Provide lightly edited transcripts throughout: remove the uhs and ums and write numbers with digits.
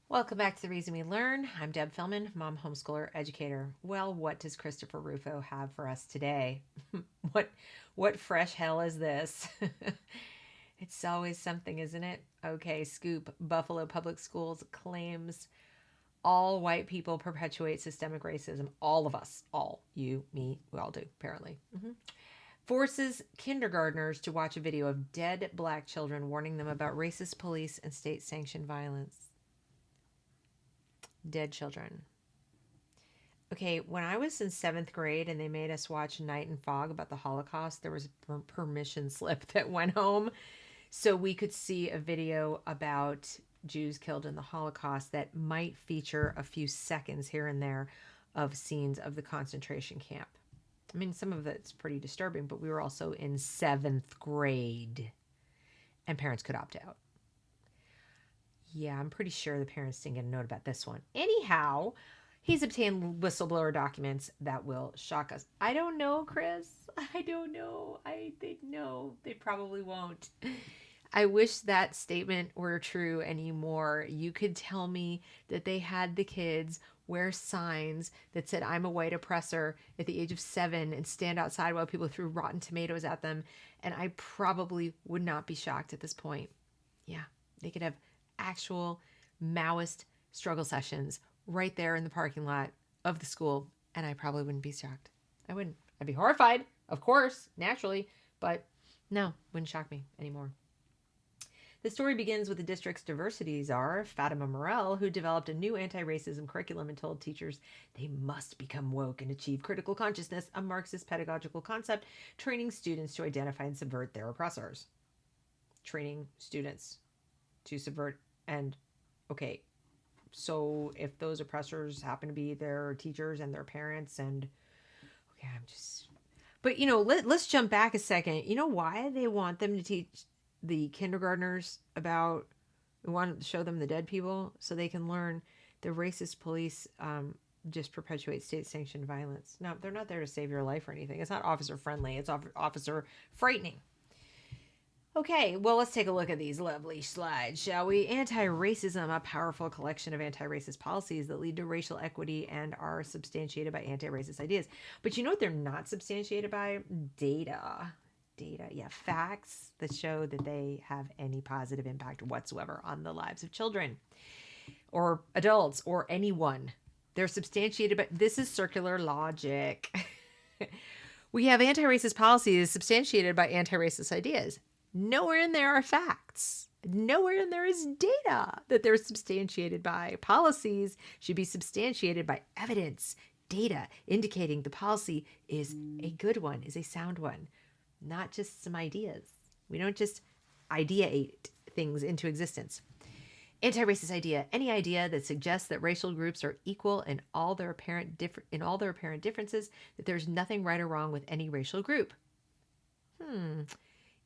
Welcome back to The Reason We Learn. I'm Deb Philman, mom, homeschooler, educator. Well, what does Christopher Rufo have for us today? what what fresh hell is this? It's always something, isn't it? Okay, scoop. Buffalo Public Schools claims all white people perpetuate systemic racism. All of us. All. You, me, we all do, apparently. Forces kindergartners to watch a video of dead black children warning them about racist police and state sanctioned violence. Dead children. Okay, when I was in seventh grade and they made us watch Night and Fog about the Holocaust, there was a permission slip that went home so we could see a video about Jews killed in the Holocaust that might feature a few seconds here and there of scenes of the concentration camp. I mean, some of it's pretty disturbing, but we were also in seventh grade and parents could opt out. Yeah, I'm pretty sure the parents didn't get a note about this one. Anyhow, he's obtained whistleblower documents that will shock us. I don't know, Chris. I don't know. I think no, they probably won't. I wish that statement were true anymore. You could tell me that they had the kids wear signs that said, I'm a white oppressor at the age of 7 and stand outside while people threw rotten tomatoes at them. And I probably would not be shocked at this point. Yeah, they could have actual Maoist struggle sessions right there in the parking lot of the school, and I probably wouldn't be shocked. I wouldn't. I'd be horrified, of course, naturally, but no, wouldn't shock me anymore. The story begins with the district's diversity czar, Fatima Morell, who developed a new anti-racism curriculum and told teachers they must become woke and achieve critical consciousness, a Marxist pedagogical concept training students to identify and subvert their oppressors. Training students to subvert and okay, so if those oppressors happen to be their teachers and their parents and okay, I'm just but let's jump back a second. You know why they want them to teach the kindergartners about we want to show them the dead people so they can learn the racist police just perpetuate state sanctioned violence. No, they're not there to save your life or anything. It's not officer friendly. It's officer frightening. Okay, well, let's take a look at these lovely slides, shall we? Anti-racism, a powerful collection of anti-racist policies that lead to racial equity and are substantiated by anti-racist ideas. But you know what they're not substantiated by? Data. Yeah, facts that show that they have any positive impact whatsoever on the lives of children or adults or anyone. They're substantiated, but this is circular logic. We have anti-racist policies substantiated by anti-racist ideas. Nowhere in there are facts. Nowhere in there is data that they're substantiated by. Policies should be substantiated by evidence, data indicating the policy is a good one, is a sound one, not just some ideas. We don't just ideate things into existence. Anti-racist idea, any idea that suggests that racial groups are equal in all their apparent differences, that there's nothing right or wrong with any racial group.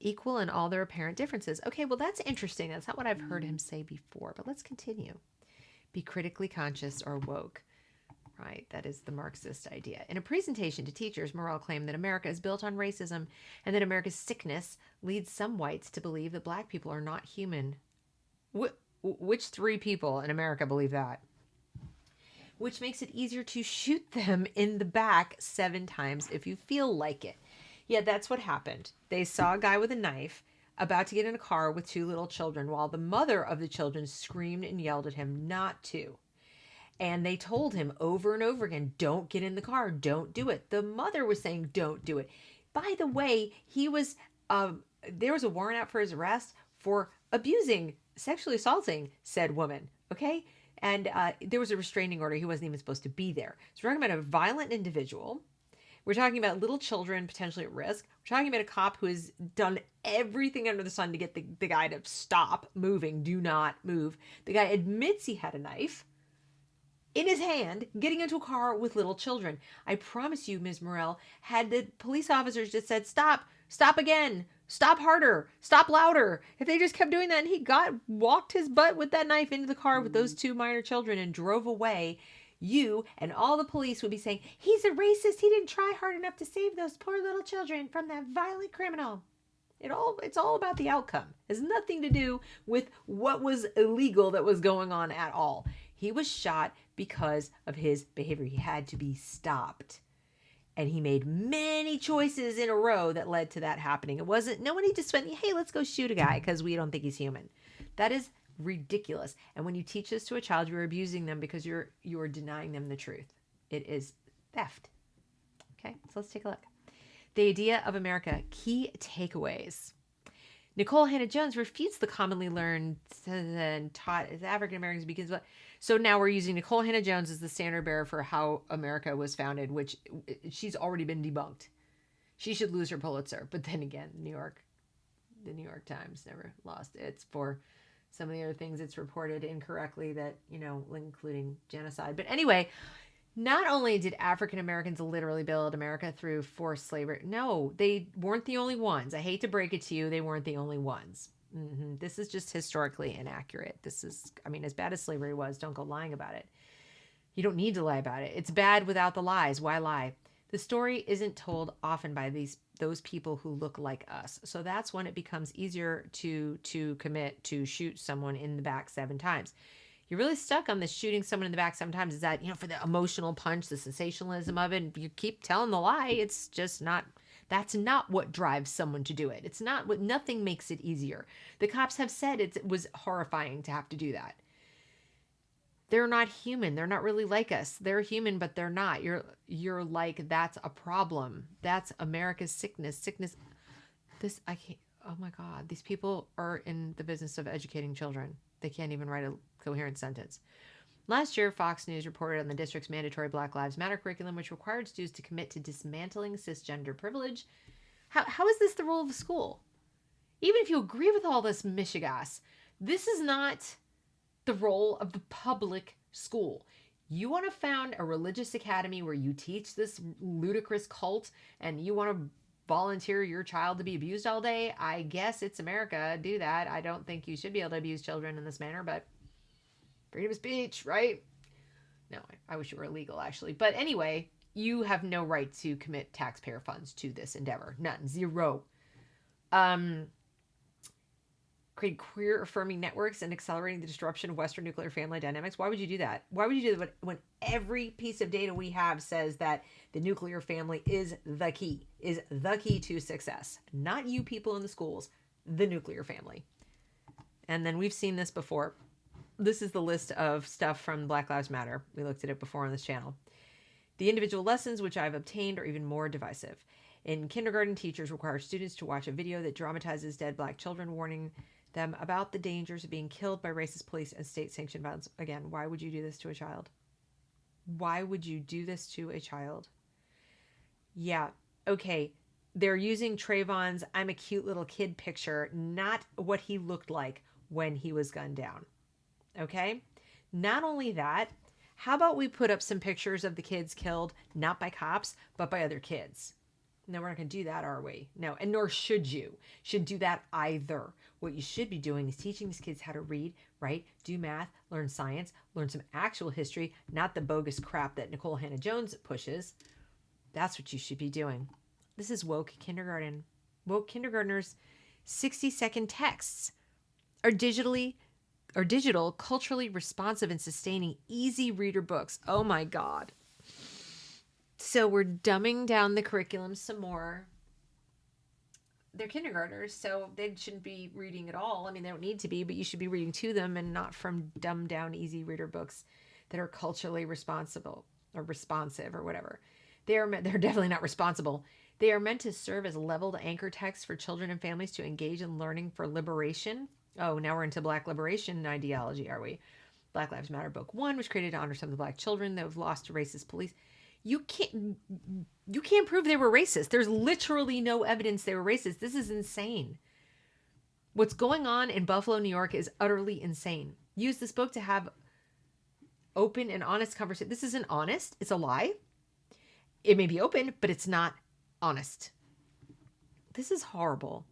Equal in all their apparent differences. Okay, well, that's interesting. That's not what I've heard him say before, but let's continue. Be critically conscious or woke. Right, that is the Marxist idea. In a presentation to teachers, Morell claimed that America is built on racism and that America's sickness leads some whites to believe that black people are not human. Which 3 people in America believe that? Which makes it easier to shoot them in the back 7 times if you feel like it. Yeah, that's what happened. They saw a guy with a knife about to get in a car with 2 little children while the mother of the children screamed and yelled at him not to. And they told him over and over again, don't get in the car, don't do it. The mother was saying, don't do it. By the way, there was a warrant out for his arrest for sexually assaulting said woman, okay? And there was a restraining order. He wasn't even supposed to be there. So we're talking about a violent individual. We're talking about little children potentially at risk. We're talking about a cop who has done everything under the sun to get the guy to stop moving, do not move. The guy admits he had a knife in his hand, getting into a car with little children. I promise you, Ms. Morell, had the police officers just said, stop again, stop harder, stop louder. If they just kept doing that and he walked his butt with that knife into the car with those 2 minor children and drove away, you and all the police would be saying, he's a racist. He didn't try hard enough to save those poor little children from that violent criminal. It's all about the outcome. It has nothing to do with what was illegal that was going on at all. He was shot because of his behavior. He had to be stopped. And he made many choices in a row that led to that happening. It wasn't, no one just went, hey, let's go shoot a guy because we don't think he's human. That is ridiculous. And when you teach this to a child, you're abusing them because you're denying them the truth. It is theft. Okay, so let's take a look. The Idea of America, key takeaways. Nicole Hannah-Jones refutes the commonly learned and taught as African Americans begins. So now we're using Nicole Hannah-Jones as the standard bearer for how America was founded, which she's already been debunked. She should lose her Pulitzer. But then again, the New York Times never lost its for some of the other things it's reported incorrectly that, including genocide. But anyway, not only did African Americans literally build America through forced slavery, no, they weren't the only ones. I hate to break it to you, they weren't the only ones. This is just historically inaccurate. This is, as bad as slavery was, don't go lying about it. You don't need to lie about it. It's bad without the lies. Why lie? The story isn't told often by those people who look like us. So that's when it becomes easier to commit to shoot someone in the back 7 times. You're really stuck on this shooting someone in the back sometimes is that, for the emotional punch, the sensationalism of it, and you keep telling the lie. It's just not, that's not what drives someone to do it. It's not what, nothing makes it easier. The cops have said it was horrifying to have to do that. They're not human. They're not really like us. They're human, but they're not. You're like, that's a problem. That's America's sickness. I can't, oh my God, these people are in the business of educating children. They can't even write a coherent sentence. Last year, Fox News reported on the district's mandatory Black Lives Matter curriculum, which required students to commit to dismantling cisgender privilege. How is this the role of the school? Even if you agree with all this mishigas, this is not the role of the public school. You want to found a religious academy where you teach this ludicrous cult and you want to volunteer your child to be abused all day? I guess it's America. Do that. I don't think you should be able to abuse children in this manner, but freedom of speech, right? No, I wish it were illegal, actually. But anyway, you have no right to commit taxpayer funds to this endeavor. None. Zero. Create queer-affirming networks and accelerating the disruption of Western nuclear family dynamics. Why would you do that? Why would you do that when every piece of data we have says that the nuclear family is the key to success? Not you people in the schools, the nuclear family. And then we've seen this before. This is the list of stuff from Black Lives Matter. We looked at it before on this channel. The individual lessons which I've obtained are even more divisive. In kindergarten, teachers require students to watch a video that dramatizes dead Black children, warning them about the dangers of being killed by racist police and state-sanctioned violence. Again, why would you do this to a child? Why would you do this to a child? Yeah, okay. They're using Trayvon's I'm a cute little kid picture, not what he looked like when he was gunned down. Okay? Not only that, how about we put up some pictures of the kids killed, not by cops, but by other kids? No, we're not going to do that, are we? No, and nor should you. Should do that either. What you should be doing is teaching these kids how to read, write, do math, learn science, learn some actual history, not the bogus crap that Nicole Hannah-Jones pushes. That's what you should be doing. This is woke kindergarten. Woke kindergartners' 60-second texts are digital, culturally responsive and sustaining, easy reader books. Oh my God. So we're dumbing down the curriculum some more. They're kindergartners, so they shouldn't be reading at all. I mean, they don't need to be, but you should be reading to them and not from dumbed down, easy reader books that are culturally responsible or responsive or whatever. They're definitely not responsible. They are meant to serve as leveled anchor texts for children and families to engage in learning for liberation. Oh, now we're into Black liberation ideology, are we? Black Lives Matter Book 1, which created to honor some of the Black children that have lost to racist police. You can't prove they were racist. There's literally no evidence they were racist. This is insane. What's going on in Buffalo, New York is utterly insane. Use this book to have open and honest conversation. This isn't honest. It's a lie. It may be open, but it's not honest. This is horrible.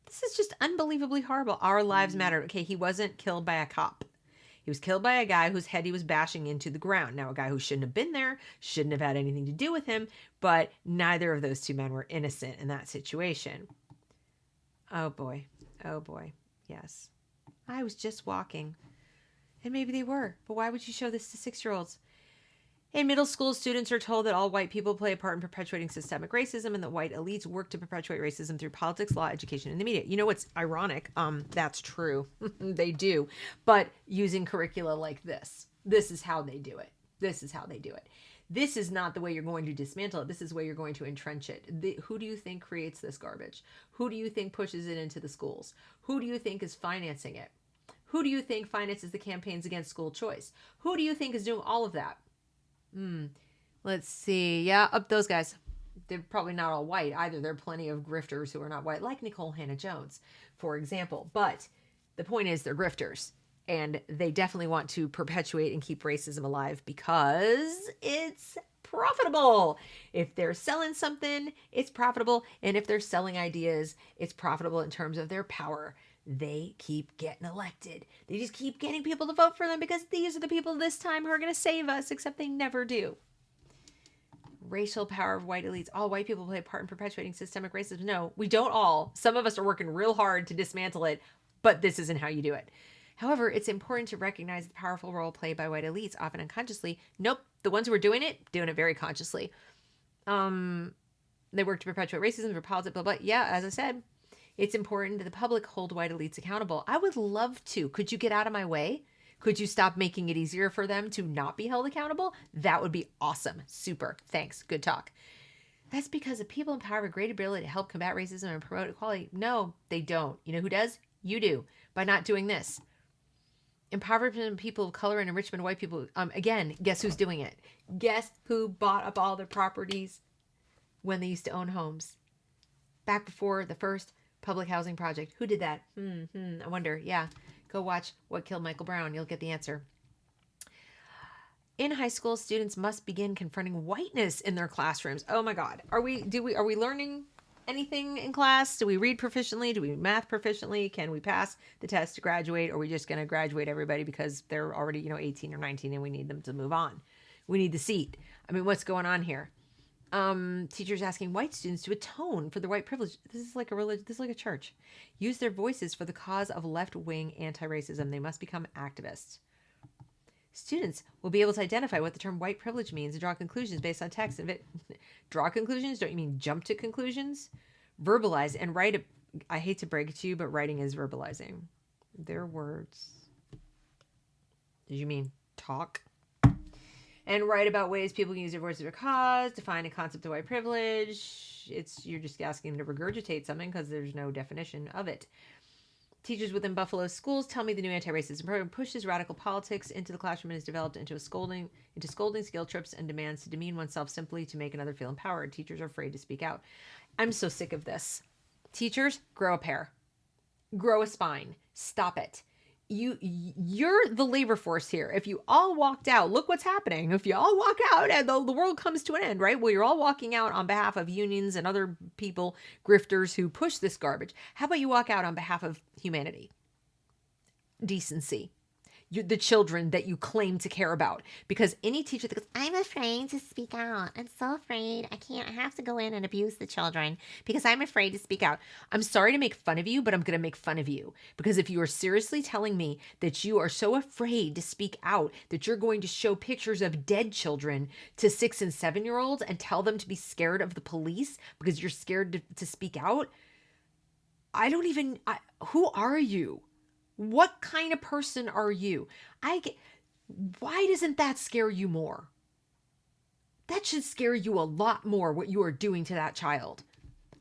This is just unbelievably horrible. Our lives matter. Okay, he wasn't killed by a cop. He was killed by a guy whose head he was bashing into the ground. Now, a guy who shouldn't have been there, shouldn't have had anything to do with him, but neither of those two men were innocent in that situation. Oh boy. Oh boy. Yes. I was just walking. And maybe they were. But why would you show this to 6-year-olds? In middle school, students are told that all white people play a part in perpetuating systemic racism and that white elites work to perpetuate racism through politics, law, education, and the media. You know what's ironic? That's true. They do. But using curricula like this. This is how they do it. This is how they do it. This is not the way you're going to dismantle it. This is the way you're going to entrench it. Who do you think creates this garbage? Who do you think pushes it into the schools? Who do you think is financing it? Who do you think finances the campaigns against school choice? Who do you think is doing all of that? Let's see. Yeah, up those guys. They're probably not all white either. There are plenty of grifters who are not white, like Nicole Hannah-Jones, for example. But the point is they're grifters. And they definitely want to perpetuate and keep racism alive because it's profitable. If they're selling something, it's profitable. And if they're selling ideas, it's profitable in terms of their power. They keep getting elected. They just keep getting people to vote for them because these are the people this time who are going to save us, except they never do. Racial power of white elites. All white people play a part in perpetuating systemic racism. No, we don't all. Some of us are working real hard to dismantle it, but this isn't how you do it. However, it's important to recognize the powerful role played by white elites, often unconsciously. Nope, the ones who are doing it very consciously. They work to perpetuate racism for politics, blah, blah. Yeah, as I said, it's important that the public hold white elites accountable. I would love to. Could you get out of my way? Could you stop making it easier for them to not be held accountable? That would be awesome. Super. Thanks. Good talk. That's because the people in power have a great ability to help combat racism and promote equality. No, they don't. You know who does? You do. By not doing this. Impoverishment people of color and enrichment of white people. Again, guess who's doing it? Guess who bought up all their properties when they used to own homes? Back before the first public housing project. Who did that? I wonder. Yeah. Go watch What Killed Michael Brown. You'll get the answer. In high school, students must begin confronting whiteness in their classrooms. Oh my God. Are we learning anything in class? Do we read proficiently? Do we math proficiently? Can we pass the test to graduate? Or are we just going to graduate everybody because they're already, 18 or 19 and we need them to move on? We need the seat. I mean, what's going on here? Teachers asking white students to atone for their white privilege. This is like a religion. This is like a church. Use their voices for the cause of left-wing anti-racism. They must become activists. Students will be able to identify what the term white privilege means and draw conclusions based on text. Draw conclusions? Don't you mean jump to conclusions? Verbalize and write. I hate to break it to you, but writing is verbalizing. Their words. Did you mean talk? And write about ways people can use their voice as a cause, define a concept of white privilege. You're just asking them to regurgitate something because there's no definition of it. Teachers within Buffalo schools tell me the new anti-racism program pushes radical politics into the classroom and is developed into scolding skill trips and demands to demean oneself simply to make another feel empowered. Teachers are afraid to speak out. I'm so sick of this. Teachers, grow a pair. Grow a spine. Stop it. You're the labor force here. If you all walked out, look what's happening. If you all walk out and the world comes to an end, right? Well, you're all walking out on behalf of unions and other people, grifters who push this garbage. How about you walk out on behalf of humanity? Decency. The children that you claim to care about. Because any teacher that goes, I'm afraid to speak out. I'm so afraid. I have to go in and abuse the children because I'm afraid to speak out. I'm sorry to make fun of you, but I'm going to make fun of you. Because if you are seriously telling me that you are so afraid to speak out that you're going to show pictures of dead children to 6 and 7-year-olds and tell them to be scared of the police because you're scared to speak out, who are you? What kind of person are you? Why doesn't that scare you more? That should scare you a lot more, what you are doing to that child.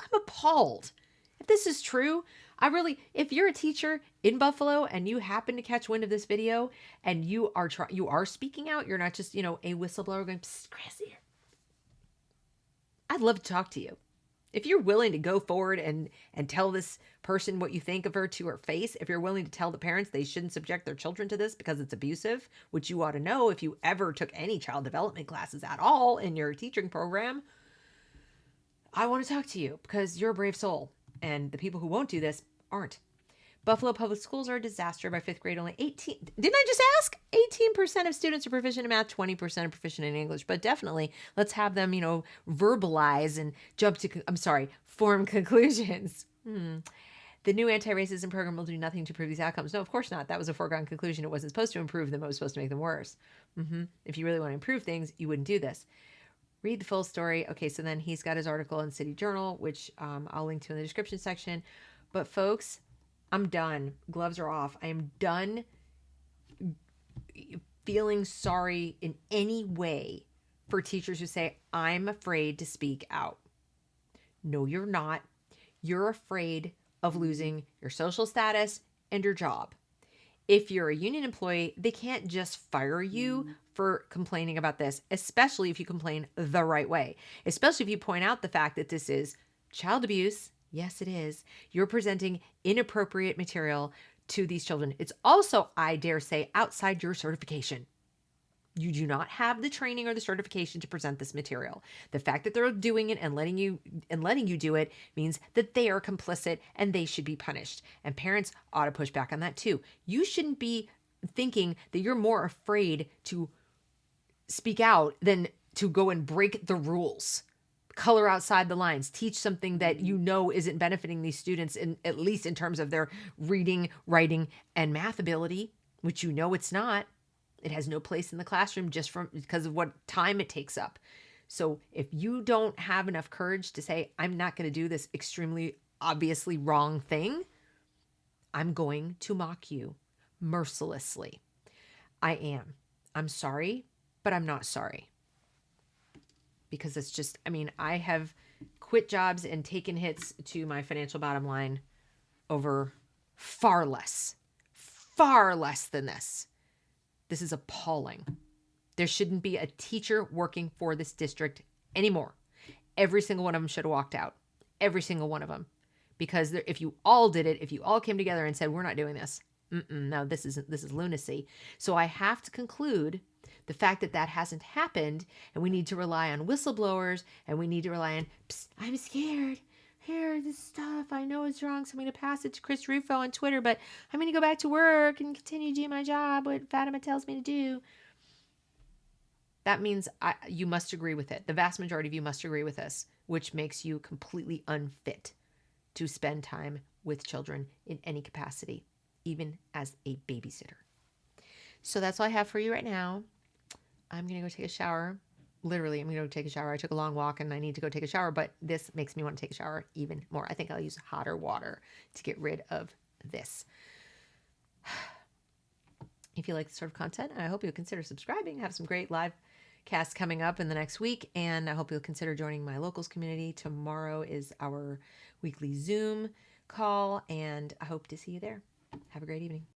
I'm appalled. If this is true, if you're a teacher in Buffalo and you happen to catch wind of this video and you are speaking out, you're not just, a whistleblower going, psst, Chris here. I'd love to talk to you. If you're willing to go forward and tell this person what you think of her to her face, if you're willing to tell the parents they shouldn't subject their children to this because it's abusive, which you ought to know if you ever took any child development classes at all in your teaching program, I want to talk to you because you're a brave soul. And the people who won't do this aren't. Buffalo public schools are a disaster. By 5th grade, only 18... Didn't I just ask? 18% of students are proficient in math, 20% are proficient in English. But definitely, let's have them, verbalize and form conclusions. The new anti-racism program will do nothing to improve these outcomes. No, of course not. That was a foregone conclusion. It wasn't supposed to improve them. It was supposed to make them worse. If you really want to improve things, you wouldn't do this. Read the full story. Okay, so then he's got his article in City Journal, which I'll link to in the description section. But folks, I'm done. Gloves are off. I am done feeling sorry in any way for teachers who say, I'm afraid to speak out. No, you're not. You're afraid of losing your social status and your job. If you're a union employee, they can't just fire you for complaining about this, especially if you complain the right way, especially if you point out the fact that this is child abuse. Yes, it is. You're presenting inappropriate material to these children. It's also, I dare say, outside your certification. You do not have the training or the certification to present this material. The fact that they're doing it and letting you do it means that they are complicit and they should be punished. And parents ought to push back on that too. You shouldn't be thinking that you're more afraid to speak out than to go and break the rules. Color outside the lines, teach something that you know isn't benefiting these students, in at least in terms of their reading, writing, and math ability, which you know it's not. It has no place in the classroom just because of what time it takes up. So if you don't have enough courage to say, I'm not going to do this extremely obviously wrong thing, I'm going to mock you mercilessly. I am. I'm sorry, but I'm not sorry. Because it's just, I have quit jobs and taken hits to my financial bottom line over far less than this. This is appalling. There shouldn't be a teacher working for this district anymore. Every single one of them should have walked out. Every single one of them. Because if you all did it, if you all came together and said, we're not doing this. No, this is lunacy. So I have to conclude the fact that hasn't happened, and we need to rely on whistleblowers, and we need to rely on, I'm scared. Here, this stuff, I know it's wrong, so I'm going to pass it to Chris Rufo on Twitter, but I'm going to go back to work and continue doing my job, what Fatima tells me to do. That means you must agree with it. The vast majority of you must agree with this, which makes you completely unfit to spend time with children in any capacity, even as a babysitter. So that's all I have for you right now. I'm going to go take a shower. Literally, I'm going to go take a shower. I took a long walk and I need to go take a shower, but this makes me want to take a shower even more. I think I'll use hotter water to get rid of this. If you like this sort of content, I hope you'll consider subscribing. I have some great live casts coming up in the next week, and I hope you'll consider joining my locals community. Tomorrow is our weekly Zoom call, and I hope to see you there. Have a great evening.